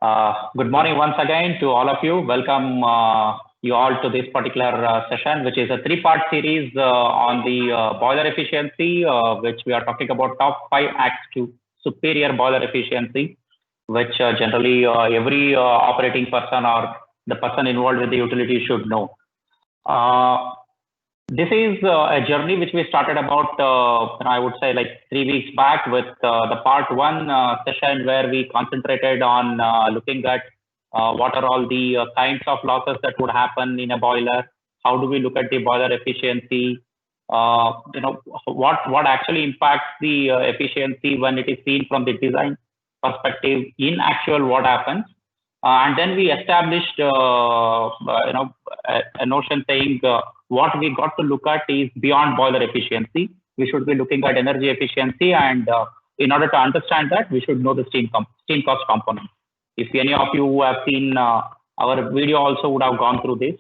Good morning once again to all of you. Welcome you all to this particular session, which is a three-part series on the boiler efficiency, which we are talking about top 5 acts to superior boiler efficiency, which generally every operating person or the person involved with the utility should know. This is a journey which we started about, I would say, like 3 weeks back with the part one session where we concentrated on looking at what are all the kinds of losses that would happen in a boiler. How do we look at the boiler efficiency? What actually impacts the efficiency when it is seen from the design perspective in actual what happens. And then we established, a notion saying what we got to look at is beyond boiler efficiency. We should be looking at energy efficiency, and in order to understand that, we should know the steam cost component. If any of you who have seen our video also would have gone through this.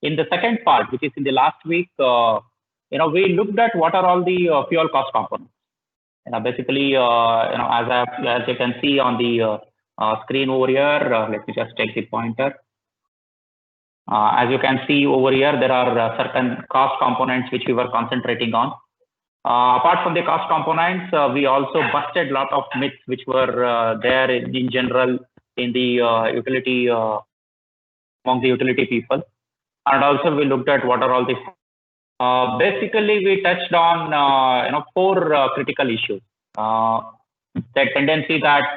In the second part, which is in the last week, we looked at what are all the fuel cost components. Basically, as you can see on the screen over here, let me just take the pointer. As you can see over here, there are certain cost components which we were concentrating on. Apart from the cost components, we also busted a lot of myths which were there in general in the utility, among the utility people. And also we looked at what are all the, basically we touched on, 4 critical issues. The tendency that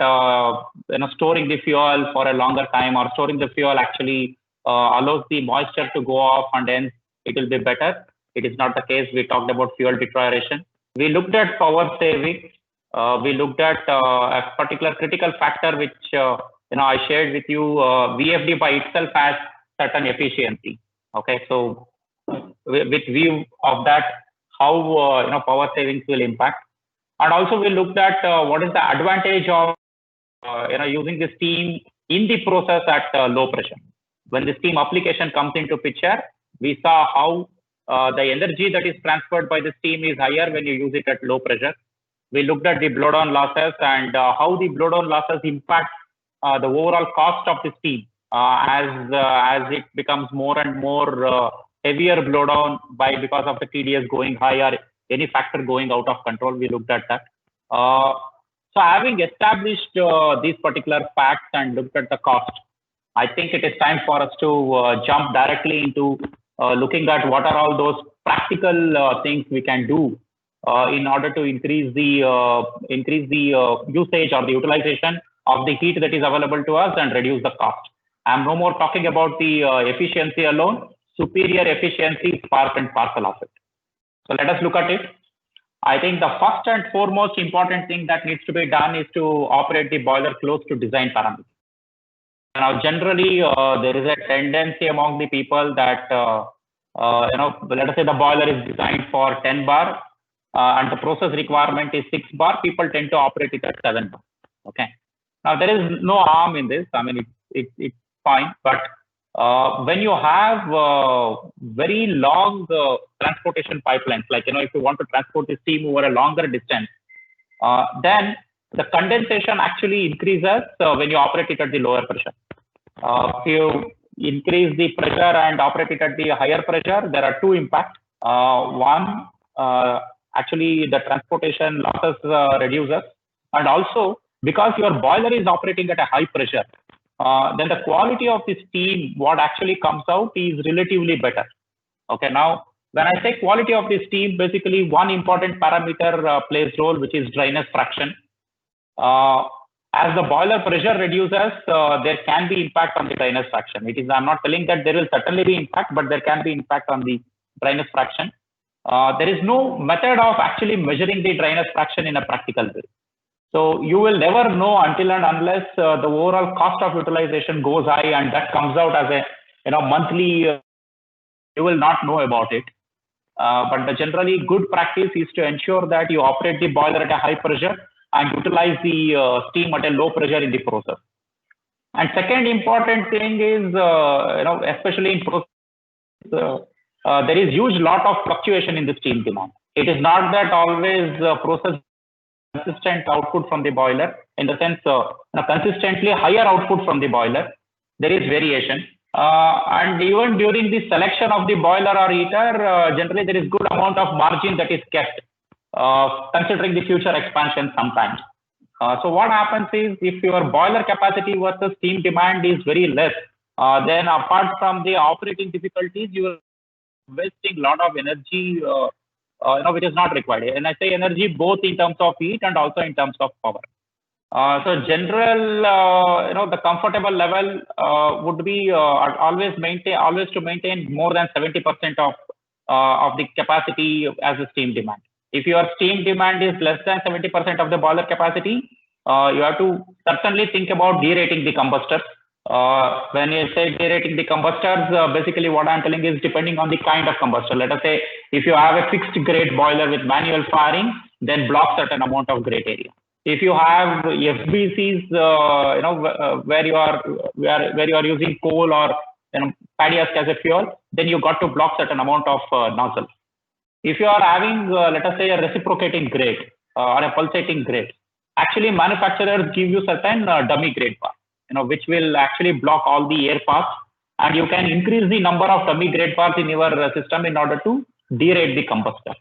storing the fuel for a longer time or storing the fuel actually allows the moisture to go off, and then it will be better. It is not the case. We talked about fuel deterioration. We looked at power saving. We looked at a particular critical factor which I shared with you. VFD by itself has certain efficiency. Okay, so with view of that, how power savings will impact. And also we looked at what is the advantage of using the steam in the process at low pressure. When the steam application comes into picture, we saw how the energy that is transferred by the steam is higher when you use it at low pressure. We looked at the blowdown losses and how the blowdown losses impact the overall cost of the steam as it becomes more and more heavier blowdown because of the TDS going higher. Any factor going out of control, we looked at that. So having established these particular facts and looked at the cost, I think it is time for us to jump directly into looking at what are all those practical things we can do in order to increase the usage or the utilization of the heat that is available to us and reduce the cost. I'm no more talking about the efficiency alone. Superior efficiency is part and parcel of it. So let us look at it. I think the first and foremost important thing that needs to be done is to operate the boiler close to design parameters. Now, generally, there is a tendency among the people that, let us say the boiler is designed for 10 bar and the process requirement is 6 bar. People tend to operate it at 7 bar. Okay. Now, there is no harm in this. I mean, it's fine, but when you have very long transportation pipelines, like, if you want to transport the steam over a longer distance, then the condensation actually increases when you operate it at the lower pressure. If you increase the pressure and operate it at the higher pressure, there are 2 impacts. One, actually the transportation losses reduces, and also because your boiler is operating at a high pressure, then the quality of the steam, what actually comes out, is relatively better. Okay, now when I say quality of the steam, basically one important parameter plays role, which is dryness fraction. As the boiler pressure reduces, there can be impact on the dryness fraction. I'm not telling that there will certainly be impact, but there can be impact on the dryness fraction. There is no method of actually measuring the dryness fraction in a practical way. So you will never know until and unless the overall cost of utilization goes high and that comes out as a monthly, you will not know about it. But the generally good practice is to ensure that you operate the boiler at a high pressure and utilize the steam at a low pressure in the process. And second important thing is, especially in process, there is huge lot of fluctuation in the steam demand. It is not that always process consistent output from the boiler, in the sense consistently higher output from the boiler. There is variation. And even during the selection of the boiler or heater, generally there is good amount of margin that is kept, considering the future expansion sometimes. So what happens is, if your boiler capacity versus steam demand is very less, then apart from the operating difficulties, you are wasting a lot of energy, which is not required. And I say energy both in terms of heat and also in terms of power. So general, the comfortable level would be always to maintain more than 70% of the capacity as a steam demand. If your steam demand is less than 70% of the boiler capacity, you have to certainly think about derating the combustors. When you say derating the combustors, basically what I'm telling is depending on the kind of combustor. Let us say if you have a fixed grate boiler with manual firing, then block certain amount of grate area. If you have FBCs, where you are using coal or paddy husk as a fuel, then you got to block certain amount of nozzle. If you are having, let us say, a reciprocating grate or a pulsating grate, actually manufacturers give you certain dummy grate bar, which will actually block all the air paths, and you can increase the number of dummy grate bars in your system in order to derate the combustor.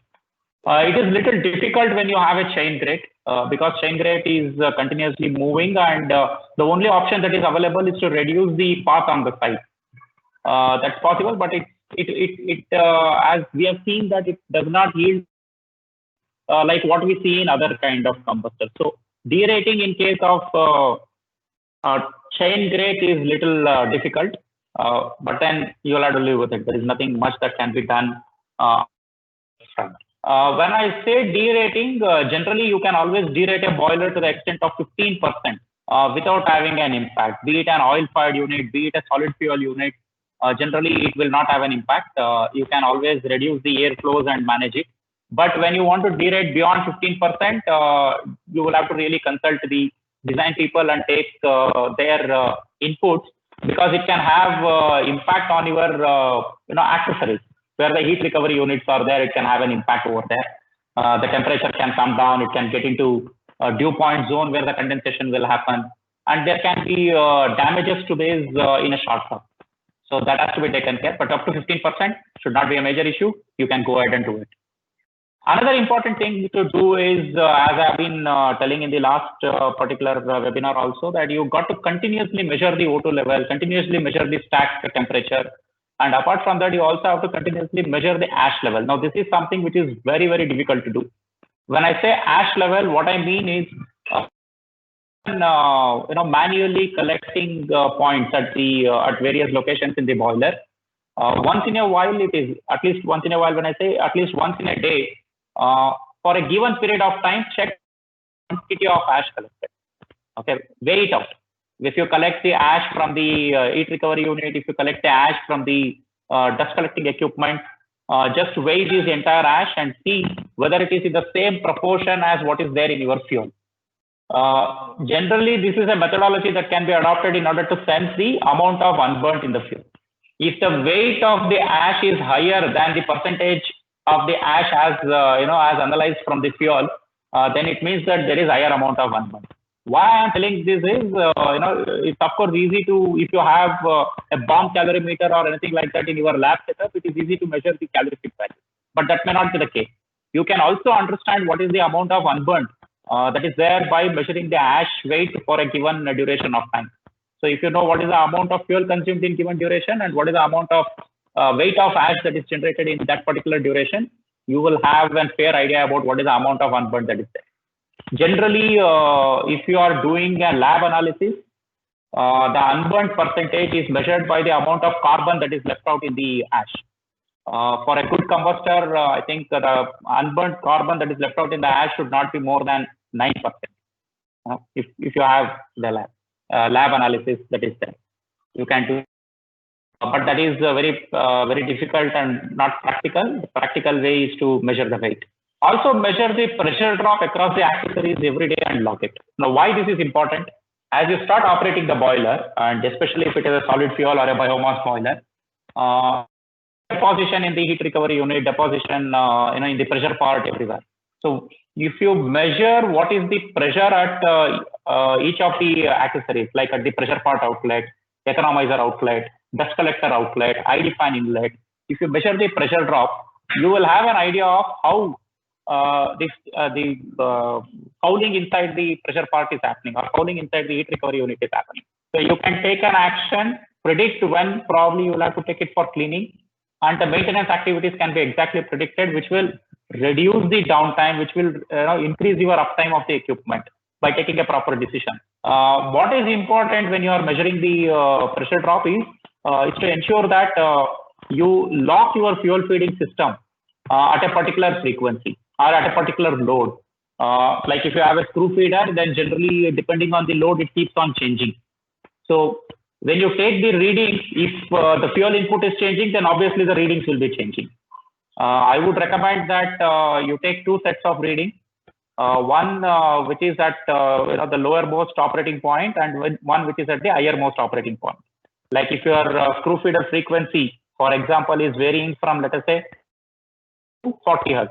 It is little difficult when you have a chain grate, because chain grate is continuously moving, and the only option that is available is to reduce the path on the side. That's possible, but as we have seen that it does not yield like what we see in other kind of combustors. So derating in case of chain grate is little difficult, but then you'll have to live with it. There is nothing much that can be done. When I say derating, generally you can always derate a boiler to the extent of 15% without having an impact, be it an oil-fired unit, be it a solid fuel unit. Generally, it will not have an impact. You can always reduce the air flows and manage it. But when you want to derate beyond 15%, you will have to really consult the design people and take their inputs, because it can have impact on your accessories. Where the heat recovery units are there, it can have an impact over there. The temperature can come down. It can get into a dew point zone where the condensation will happen, and there can be damages to these in a short term. So that has to be taken care. But up to 15% should not be a major issue. You can go ahead and do it. Another important thing to do is, as I've been telling in the last particular webinar also, that you got to continuously measure the O2 level, continuously measure the stack temperature. And apart from that, you also have to continuously measure the ash level. Now, this is something which is very, very difficult to do. When I say ash level, what I mean is, manually collecting points at various locations in the boiler. Once in a while, it is at least once in a while. When I say at least once in a day, for a given period of time, check the quantity of ash collected. Okay, weigh it out. If you collect the ash from the heat recovery unit, if you collect the ash from the dust collecting equipment, just weigh this entire ash and see whether it is in the same proportion as what is there in your fuel. Generally, this is a methodology that can be adopted in order to sense the amount of unburnt in the fuel. If the weight of the ash is higher than the percentage of the ash as analyzed from the fuel, then it means that there is higher amount of unburnt. Why I am telling this is, it's of course easy to, if you have a bomb calorimeter or anything like that in your lab setup, it is easy to measure the calorific value. But that may not be the case. You can also understand what is the amount of unburnt that is there by measuring the ash weight for a given duration of time. So if you know what is the amount of fuel consumed in given duration and what is the amount of weight of ash that is generated in that particular duration, you will have a fair idea about what is the amount of unburnt that is there. Generally, if you are doing a lab analysis, the unburnt percentage is measured by the amount of carbon that is left out in the ash. For a good combustor, I think the unburnt carbon that is left out in the ash should not be more than 9%. If you have the lab analysis that is there, you can do. But that is very difficult and not practical. The practical way is to measure the weight. Also measure the pressure drop across the accessories every day and log it. Now, why this is important? As you start operating the boiler, and especially if it is a solid fuel or a biomass boiler, deposition in the heat recovery unit, deposition in the pressure part everywhere. So if you measure what is the pressure at each of the accessories, like at the pressure part outlet, economizer outlet, dust collector outlet, ID fan inlet, if you measure the pressure drop, you will have an idea of how the fouling inside the pressure part is happening, or fouling inside the heat recovery unit is happening. So you can take an action, predict when probably you will have to take it for cleaning, and the maintenance activities can be exactly predicted, which will reduce the downtime, which will increase your uptime of the equipment by taking a proper decision. What is important when you are measuring the pressure drop is to ensure that you lock your fuel feeding system at a particular frequency or at a particular load. Like if you have a screw feeder, then generally depending on the load, it keeps on changing. So when you take the readings, if the fuel input is changing, then obviously the readings will be changing. I would recommend that you take two sets of readings. One which is at the lowermost operating point, and one which is at the highermost operating point. Like if your screw feeder frequency, for example, is varying from, let us say, 40 Hz.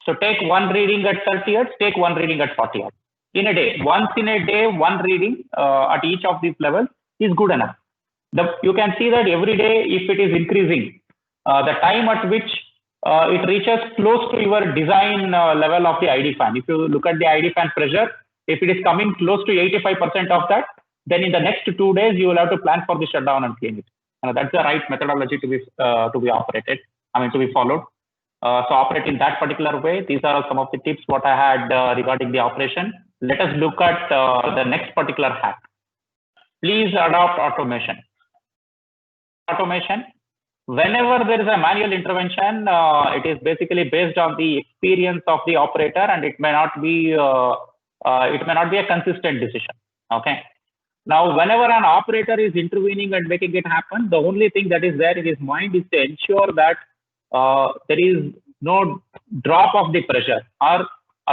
So take one reading at 30 Hz, take one reading at 40 Hz. In a day, once in a day, one reading at each of these levels is good enough. You can see that every day, if it is increasing, the time at which it reaches close to your design level of the ID fan. If you look at the ID fan pressure, if it is coming close to 85% of that, then in the next 2 days, you will have to plan for the shutdown and clean it. That's the right methodology to be operated, to be followed. So operate in that particular way. These are some of the tips what I had regarding the operation. Let us look at the next particular hack. Please adopt automation. Automation. Whenever there is a manual intervention, it is basically based on the experience of the operator, and it may not be a consistent decision. Okay. Now, whenever an operator is intervening and making it happen, the only thing that is there in his mind is to ensure that there is no drop of the pressure, or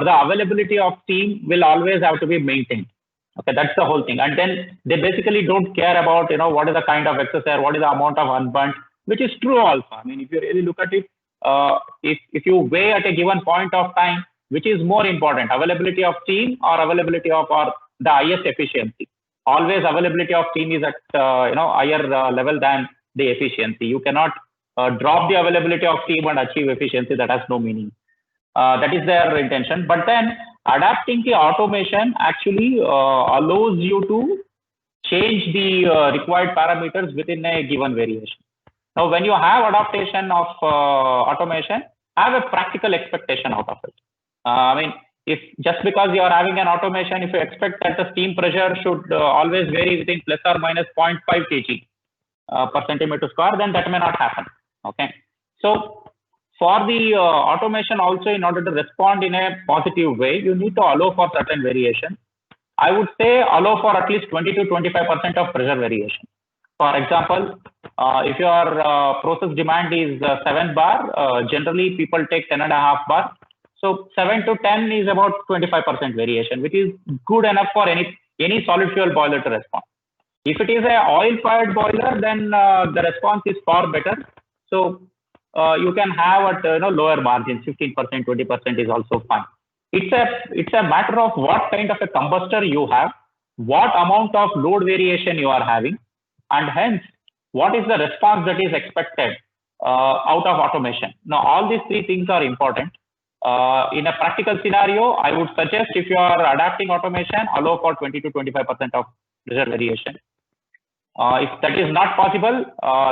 the availability of steam will always have to be maintained. Okay, that's the whole thing. And then they basically don't care about what is the kind of excess air, what is the amount of unburnt, which is true also. If you really look at it, if you weigh at a given point of time, which is more important, availability of steam or availability of the highest efficiency? Always availability of steam is at higher level than the efficiency. You cannot drop the availability of steam and achieve efficiency. That has no meaning. That is their intention. But then adapting the automation actually allows you to change the required parameters within a given variation. Now, when you have adaptation of automation, have a practical expectation out of it. If just because you are having an automation, if you expect that the steam pressure should always vary within plus or minus 0.5 kg per centimeter square, then that may not happen. Okay. So for the automation also, in order to respond in a positive way, you need to allow for certain variation. I would say allow for at least 20 to 25% of pressure variation. For example, if your process demand is 7 bar, generally people take 10.5 bar. So 7 to 10 is about 25% variation, which is good enough for any solid fuel boiler to respond. If it is an oil-fired boiler, then the response is far better. So you can have at lower margins, 15%, 20% is also fine. It's a matter of what kind of a combustor you have, what amount of load variation you are having, and hence what is the response that is expected out of automation. Now, all these three things are important. In a practical scenario, I would suggest if you are adapting automation, allow for 20 to 25% of pressure variation. If that is not possible,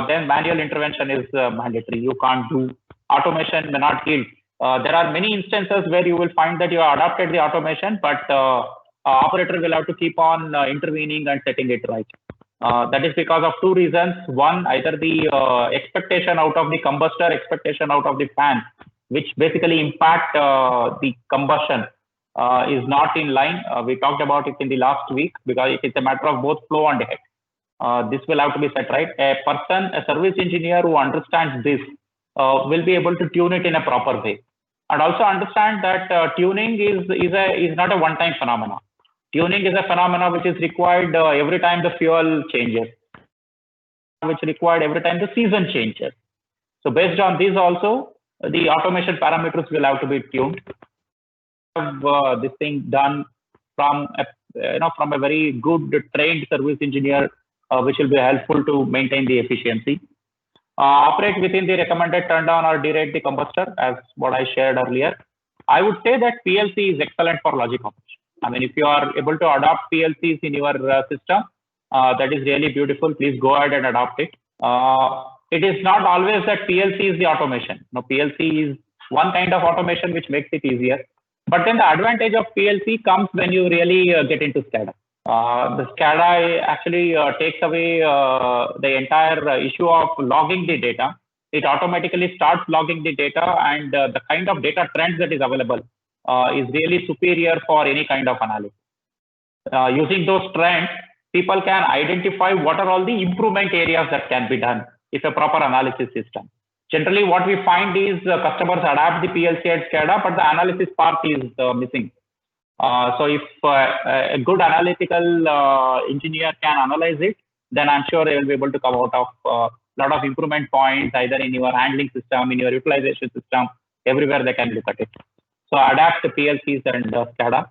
then manual intervention is mandatory. You can't do automation, may not yield. There are many instances where you will find that you have adapted the automation, but operator will have to keep on intervening and setting it right. That is because of two reasons. One, either the expectation out of the combustor, expectation out of the fan, which basically impact the combustion, is not in line. We talked about it in the last week, because it is a matter of both flow and head. This will have to be set right. A service engineer who understands this will be able to tune it in a proper way, and also understand that tuning is not a one-time phenomenon. Tuning is a phenomenon which is required every time the fuel changes, which is required every time the season changes. So based on this also, the automation parameters will have to be tuned. this thing done from from a very good trained service engineer, which will be helpful to maintain the efficiency. Operate within the recommended turndown or derate the combustor, as what I shared earlier. I would say that PLC is excellent for logic operation. I mean, if you are able to adopt PLCs in your system, that is really beautiful. Please go ahead and adopt it. It is not always that PLC is the automation. No, PLC is one kind of automation which makes it easier. But then the advantage of PLC comes when you really get into SCADA. The SCADA actually takes away the entire issue of logging the data. It automatically starts logging the data, and the kind of data trends that is available is really superior for any kind of analysis. Using those trends, people can identify what are all the improvement areas that can be done if a proper analysis is done. Generally, what we find is customers adapt the PLC and SCADA, but the analysis part is missing. So if a good analytical engineer can analyze it, then I'm sure they will be able to come out of a lot of improvement points, either in your handling system, in your utilization system, everywhere they can look at it. So adapt the PLCs and SCADA.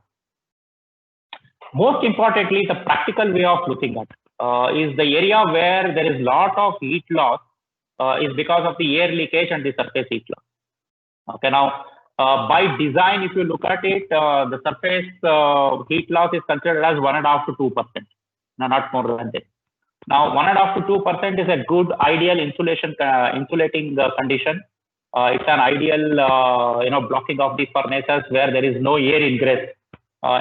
Most importantly, the practical way of looking at is the area where there is lot of heat loss is because of the air leakage and the surface heat loss. Okay, now by design, if you look at it, the surface heat loss is considered as 1.5 to 2%, no, not more than that. Now, 1.5 to 2% is a good ideal insulating condition. It's an ideal, blocking of the furnaces where there is no air ingress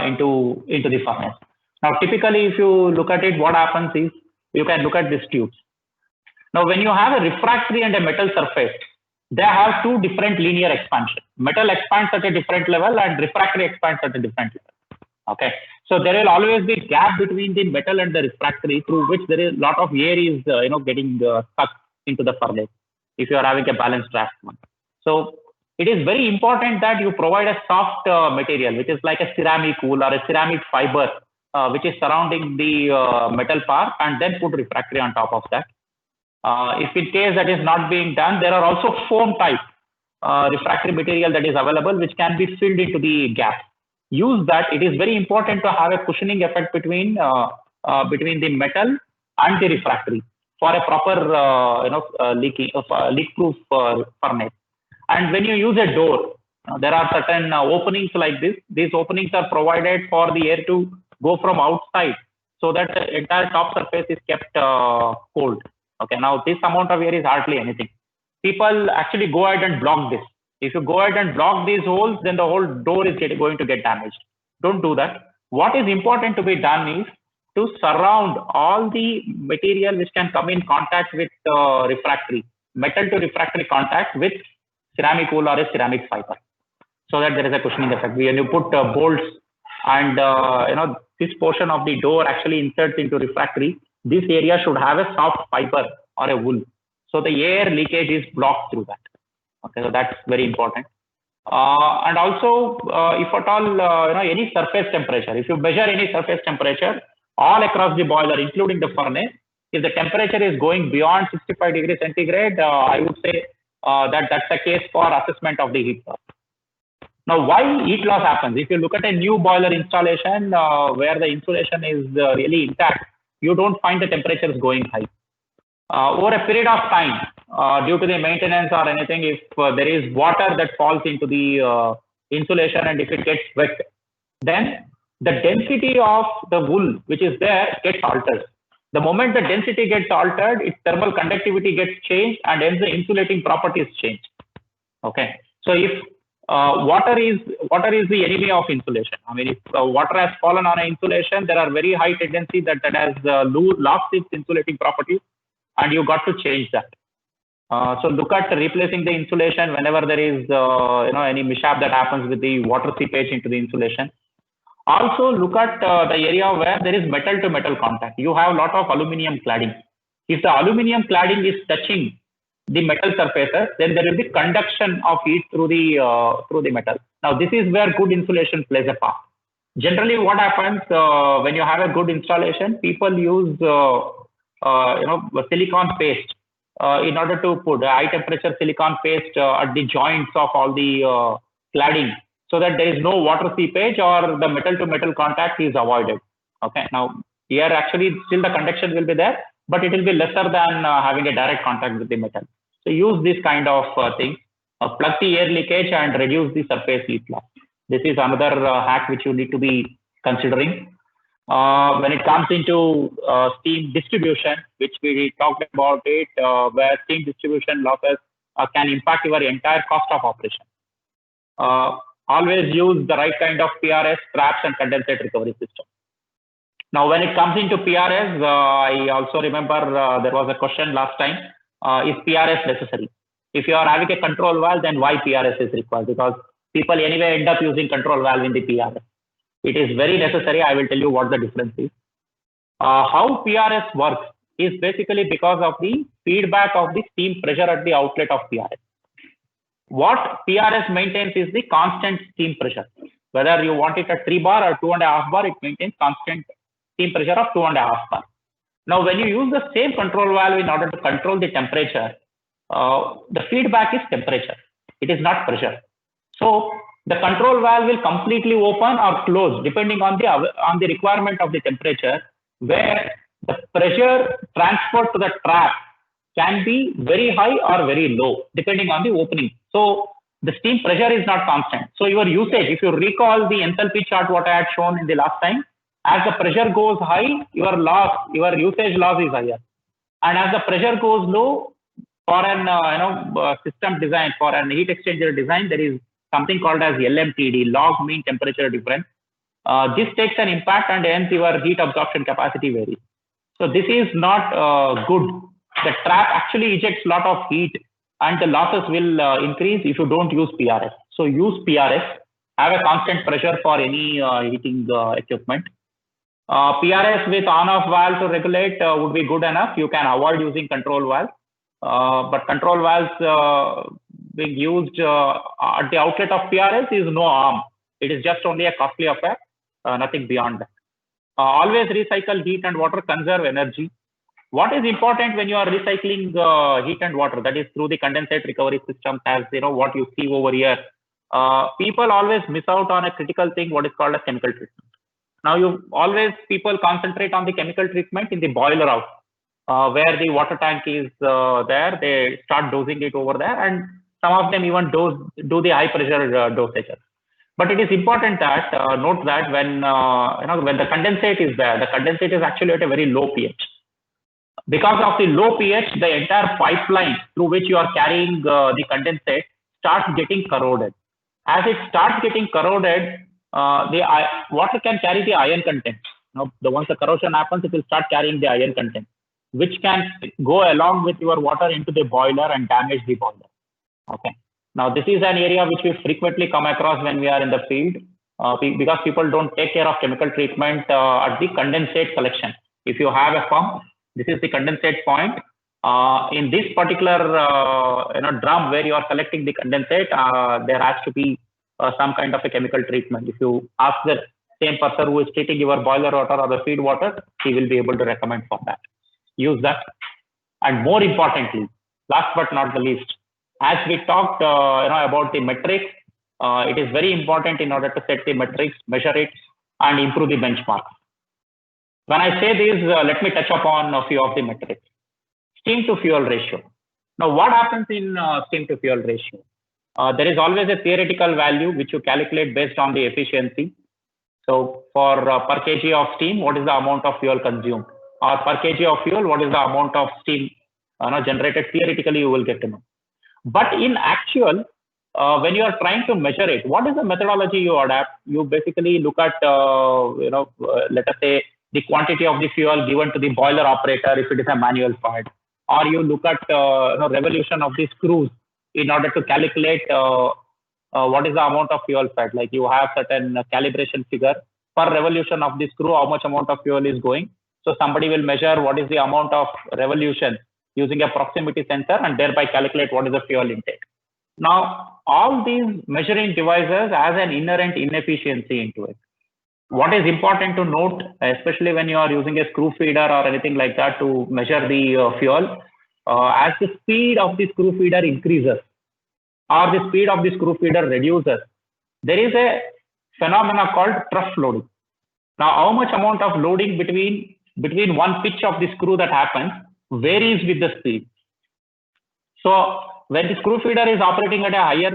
into the furnace. Now, typically, if you look at it, what happens is you can look at these tubes. Now, when you have a refractory and a metal surface, they have two different linear expansion. Metal expands at a different level and refractory expands at a different level. Okay, so there will always be gap between the metal and the refractory, through which there is a lot of air is getting stuck into the furnace if you are having a balanced draft one. So it is very important that you provide a soft material, which is like a ceramic wool or a ceramic fiber, which is surrounding the metal part, and then put refractory on top of that. If in case that is not being done, there are also foam type refractory material that is available, which can be filled into the gap. Use that. It is very important to have a cushioning effect between the metal and the refractory for a proper leak-proof furnace. And when you use a door, there are certain openings like this. These openings are provided for the air to go from outside, so that the entire top surface is kept cold. Okay, now this amount of air is hardly anything. People actually go ahead and block this. If you go ahead and block these holes, then the whole door is going to get damaged. Don't do that. What is important to be done is to surround all the material which can come in contact with refractory, metal to refractory contact with ceramic wool or a ceramic fiber, so that there is a cushioning effect. When you put bolts and this portion of the door actually inserts into refractory, this area should have a soft fiber or a wool, so the air leakage is blocked through that. Okay, so that's very important. And also, if at all, any surface temperature, if you measure any surface temperature all across the boiler, including the furnace, if the temperature is going beyond 65 degrees centigrade, I would say that that's the case for assessment of the heat loss. Now, why heat loss happens? If you look at a new boiler installation where the insulation is really intact, you don't find the temperatures going high. Over a period of time, due to the maintenance or anything, if there is water that falls into the insulation and if it gets wet, then the density of the wool which is there gets altered. The moment the density gets altered, its thermal conductivity gets changed, and hence the insulating properties change. Okay, so if water is the enemy of insulation. I mean, if water has fallen on an insulation, there are very high tendency that has lost its insulating properties, and you got to change that. So look at replacing the insulation whenever there is any mishap that happens with the water seepage into the insulation. Also look at the area where there is metal to metal contact. You have a lot of aluminum cladding. If the aluminum cladding is touching the metal surfaces, then there will be conduction of heat through the metal. Now this is where good insulation plays a part. Generally, what happens when you have a good installation, people use silicone paste in order to put high temperature silicone paste at the joints of all the cladding, so that there is no water seepage or the metal to metal contact is avoided. Okay, now here actually still the conduction will be there, but it will be lesser than having a direct contact with the metal. So use this kind of thing, plug the air leakage and reduce the surface heat loss. This is another hack which you need to be considering. When it comes into steam distribution, which we talked about it, where steam distribution losses can impact your entire cost of operation. Always use the right kind of PRS, traps and condensate recovery system. Now, when it comes into PRS, I also remember there was a question last time, is PRS necessary? If you are having a control valve, then why PRS is required? Because people anyway end up using control valve in the PRS. It is very necessary. I will tell you what the difference is. How PRS works is basically because of the feedback of the steam pressure at the outlet of PRS. What PRS maintains is the constant steam pressure. Whether you want it at 3 bar or 2.5 bar, it maintains constant steam pressure of 2.5 bar. Now, when you use the same control valve in order to control the temperature, the feedback is temperature. It is not pressure. So the control valve will completely open or close depending on the requirement of the temperature, where the pressure transferred to the trap can be very high or very low depending on the opening. So the steam pressure is not constant. So your usage, if you recall the enthalpy chart what I had shown in the last time, as the pressure goes high, your usage loss is higher, and as the pressure goes low, for an system design, for an heat exchanger design, there is something called as LMTD, log mean temperature difference. This takes an impact, and hence your heat absorption capacity varies. So this is not good. The trap actually ejects a lot of heat, and the losses will increase if you don't use PRS. So use PRS. Have a constant pressure for any heating equipment. PRS with on-off valve to regulate would be good enough. You can avoid using control valve. But control valves being used at the outlet of PRS is no harm. It is just only a costly affair, nothing beyond that. Always recycle heat and water, conserve energy. What is important when you are recycling heat and water? That is through the condensate recovery system, as what you see over here. People always miss out on a critical thing, what is called a chemical treatment. Now, people concentrate on the chemical treatment in the boiler house, where the water tank is there. They start dosing it over there, and some of them even do the high pressure dosages. But it is important that note that when the condensate is there, the condensate is actually at a very low pH. Because of the low pH, the entire pipeline through which you are carrying the condensate starts getting corroded. As it starts getting corroded, the water can carry the iron content. Once the corrosion happens, it will start carrying the iron content, which can go along with your water into the boiler and damage the boiler. Okay. Now, this is an area which we frequently come across when we are in the field, because people don't take care of chemical treatment at the condensate collection. If you have a pump, this is the condensate point. In this particular drum where you are collecting the condensate, there has to be some kind of a chemical treatment. If you ask the same person who is treating your boiler water or the feed water, he will be able to recommend for that. Use that. And more importantly, last but not the least, as we talked about the metrics, it is very important in order to set the metrics, measure it, and improve the benchmark. When I say this, let me touch upon a few of the metrics. Steam to fuel ratio. Now, what happens in steam to fuel ratio? There is always a theoretical value which you calculate based on the efficiency. So for per kg of steam, what is the amount of fuel consumed? Or per kg of fuel, what is the amount of steam generated? Theoretically, you will get to know. But in actual, when you are trying to measure it, what is the methodology you adapt? You basically look at, let us say, the quantity of the fuel given to the boiler operator if it is a manual part, or you look at revolution of the screws in order to calculate what is the amount of fuel fed. Like you have certain calibration figure per revolution of the screw, how much amount of fuel is going. So somebody will measure what is the amount of revolution using a proximity sensor and thereby calculate what is the fuel intake. Now, all these measuring devices has an inherent inefficiency into it. What is important to note, especially when you are using a screw feeder or anything like that to measure the fuel, as the speed of the screw feeder increases or the speed of the screw feeder reduces, there is a phenomena called trough loading. Now, how much amount of loading between one pitch of the screw that happens varies with the speed. So when the screw feeder is operating at a higher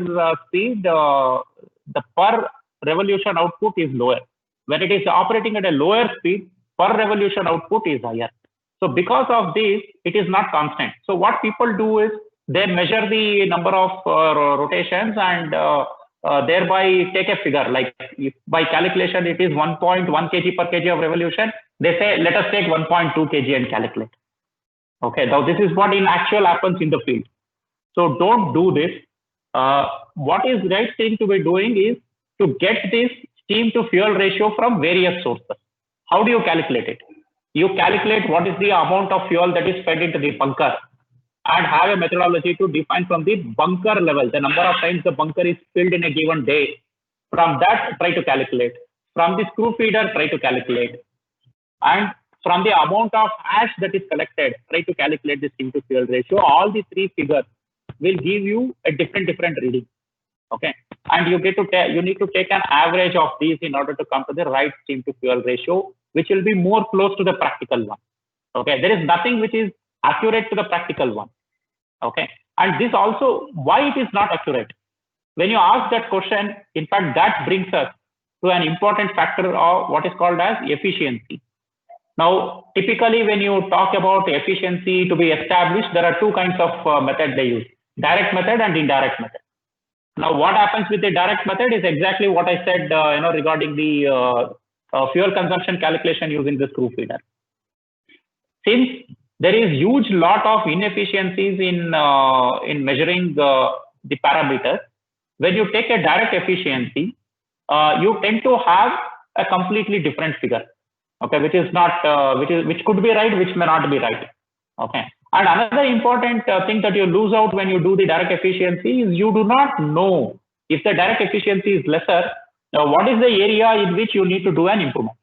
speed, the per revolution output is lower. When it is operating at a lower speed, per revolution output is higher. So because of this, it is not constant. So what people do is they measure the number of rotations and thereby take a figure. Like if by calculation it is 1.1 kg per kg of revolution, they say let us take 1.2 kg and calculate. Okay, now this is what in actual happens in the field. So don't do this. What is the right thing to be doing is to get this steam to fuel ratio from various sources. How do you calculate it? You calculate what is the amount of fuel that is fed into the bunker and have a methodology to define from the bunker level, the number of times the bunker is filled in a given day. From that, try to calculate. From the screw feeder, try to calculate. And from the amount of ash that is collected, try to calculate the steam to fuel ratio. All the three figures will give you a different reading. Okay, and you need to take an average of these in order to come to the right steam to fuel ratio, which will be more close to the practical one. Okay, there is nothing which is accurate to the practical one. Okay, and this also why it is not accurate. When you ask that question, in fact, that brings us to an important factor of what is called as efficiency. Now, typically, when you talk about efficiency to be established, there are two kinds of methods they use: direct method and indirect method. Now, what happens with the direct method is exactly what I said, regarding the fuel consumption calculation using the screw feeder. Since there is huge lot of inefficiencies in measuring the parameters, when you take a direct efficiency, you tend to have a completely different figure. Okay, which is not which could be right, which may not be right. Okay. And another important thing that you lose out when you do the direct efficiency is you do not know if the direct efficiency is lesser, what is the area in which you need to do an improvement.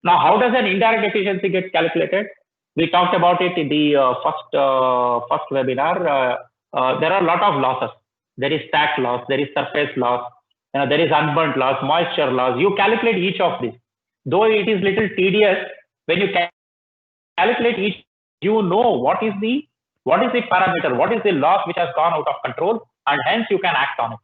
Now, how does an indirect efficiency get calculated? We talked about it in the first webinar. There are a lot of losses. There is stack loss, there is surface loss, there is unburnt loss, moisture loss. You calculate each of these. Though it is little tedious, when you calculate each, you know what is the parameter, what is the loss which has gone out of control, and hence you can act on it.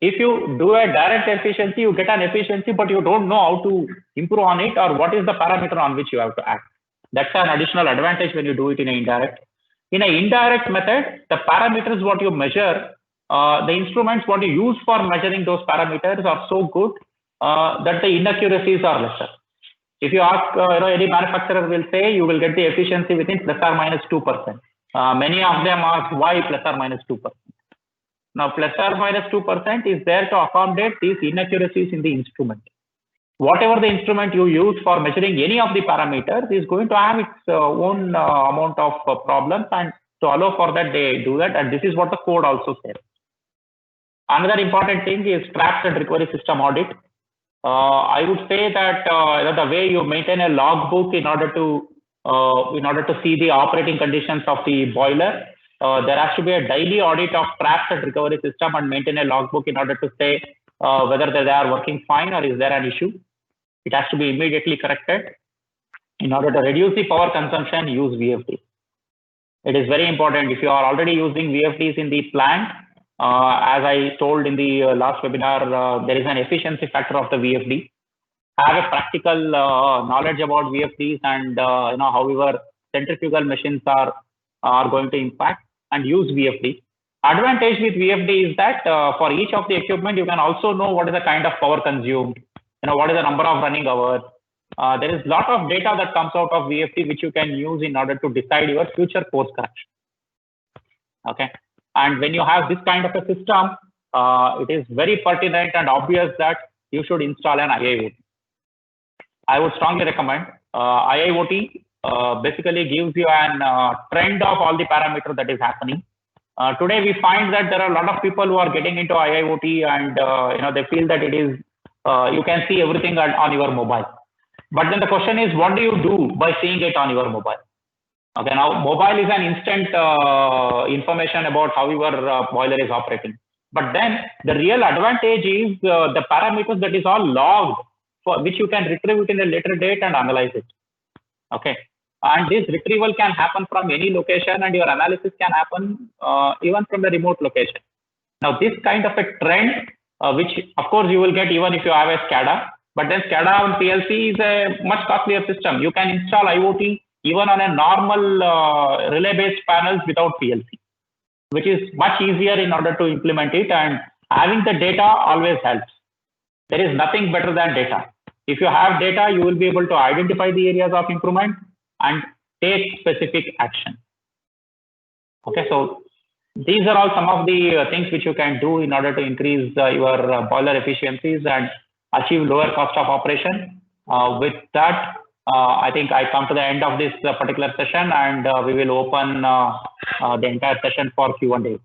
If you do a direct efficiency, you get an efficiency, but you don't know how to improve on it or what is the parameter on which you have to act. That's an additional advantage when you do it in an indirect. In an indirect method, the parameters what you measure, the instruments what you use for measuring those parameters are so good that the inaccuracies are lesser. If you ask, any manufacturer will say you will get the efficiency within plus or minus 2%. Many of them ask why plus or minus 2%. Now, plus or minus 2% is there to accommodate these inaccuracies in the instrument. Whatever the instrument you use for measuring any of the parameters is going to have its own amount of problems, and to allow for that, they do that. And this is what the code also says. Another important thing is traps and recovery system audit. I would say that the way you maintain a logbook in order to see the operating conditions of the boiler, there has to be a daily audit of traps and recovery system and maintain a logbook in order to say whether they are working fine or is there an issue. It has to be immediately corrected. In order to reduce the power consumption, use VFD. It is very important. If you are already using VFDs in the plant, as I told in the last webinar, there is an efficiency factor of the VFD. Have a practical knowledge about VFDs and however centrifugal machines are going to impact, and use VFD. Advantage with VFD is that for each of the equipment, you can also know what is the kind of power consumed, what is the number of running hours. There is a lot of data that comes out of VFD which you can use in order to decide your future course correction. Okay. And when you have this kind of a system, it is very pertinent and obvious that you should install an IIoT. I would strongly recommend IIoT. Basically gives you an trend of all the parameters that is happening. Today we find that there are a lot of people who are getting into IIoT and they feel that it is you can see everything on your mobile. But then the question is, what do you do by seeing it on your mobile? Okay, now mobile is an instant information about how your boiler is operating. But then the real advantage is the parameters that is all logged, for which you can retrieve it in a later date and analyze it. Okay. And this retrieval can happen from any location, and your analysis can happen even from a remote location. Now, this kind of a trend, which of course you will get even if you have a SCADA, but then SCADA on PLC is a much costlier system. You can install IoT even on a normal relay-based panels without PLC, which is much easier in order to implement it, and having the data always helps. There is nothing better than data. If you have data, you will be able to identify the areas of improvement and take specific action. Okay, so these are all some of the things which you can do in order to increase your boiler efficiencies and achieve lower cost of operation. With that, I think I come to the end of this particular session, and we will open the entire session for Q&A.